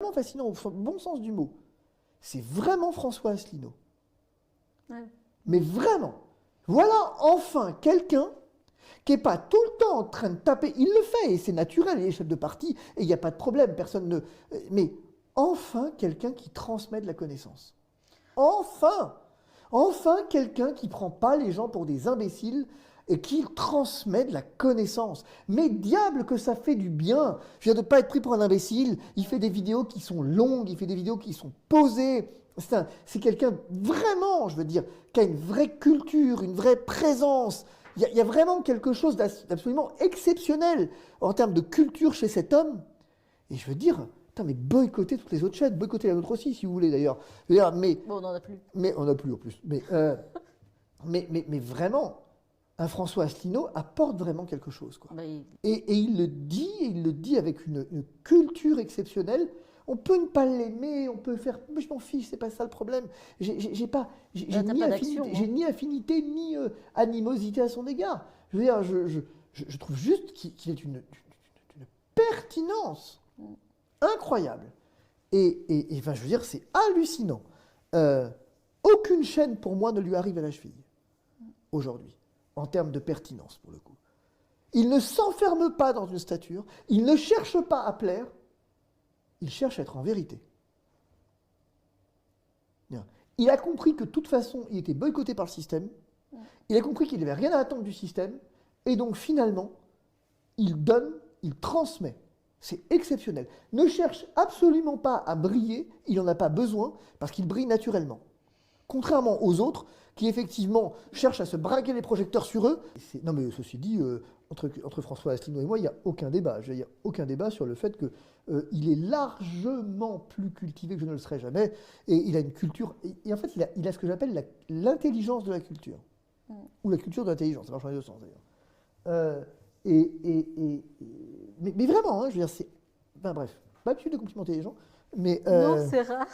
vraiment fascinant au bon sens du mot, c'est vraiment François Asselineau. Ouais. Mais vraiment, voilà enfin quelqu'un qui n'est pas tout le temps en train de taper. Il le fait et c'est naturel, il est chef de parti et il n'y a pas de problème, personne ne. Mais enfin quelqu'un qui transmet de la connaissance. Enfin, enfin quelqu'un qui prend pas les gens pour des imbéciles et qui transmet de la connaissance. Mais diable que ça fait du bien. Je viens de pas être pris pour un imbécile. Il fait des vidéos qui sont longues, il fait des vidéos qui sont posées. C'est quelqu'un vraiment, je veux dire, qui a une vraie culture, une vraie présence. Il y a vraiment quelque chose d'absolument exceptionnel en termes de culture chez cet homme. Et je veux dire, putain, mais boycottez toutes les autres chaînes, boycottez la nôtre aussi, si vous voulez d'ailleurs. Je veux dire, Bon, on n'en a plus. mais on n'a plus en plus. Mais vraiment, un François Asselineau apporte vraiment quelque chose, quoi. Bah, Et il le dit avec une culture exceptionnelle. On peut ne pas l'aimer, on peut faire. Mais je m'en fiche, c'est pas ça le problème. J'ai pas, t'as ni pas affinité, d'action, hein. j'ai ni affinité ni animosité à son égard. Je veux dire, je trouve juste qu'il est une pertinence incroyable. Et enfin, je veux dire, c'est hallucinant. Aucune chaîne, pour moi, ne lui arrive à la cheville, aujourd'hui, en termes de pertinence, pour le coup. Il ne s'enferme pas dans une stature, il ne cherche pas à plaire, il cherche à être en vérité. Il a compris que de toute façon, il était boycotté par le système, il a compris qu'il n'avait rien à attendre du système, et donc finalement, il donne, il transmet. C'est exceptionnel. Ne cherche absolument pas à briller, il n'en a pas besoin, parce qu'il brille naturellement. Contrairement aux autres, qui effectivement cherchent à se braquer les projecteurs sur eux. Non mais ceci dit, entre François Asselineau et moi, il n'y a aucun débat. Il n'y a aucun débat sur le fait qu'il est largement plus cultivé que je ne le serais jamais, et il a une culture, et en fait il a ce que j'appelle l'intelligence de la culture, ou la culture de l'intelligence, ça marche dans les deux sens d'ailleurs. Mais vraiment, hein, je veux dire, c'est... Enfin bref, pas l'habitude de complimenter les gens, mais... non, c'est rare.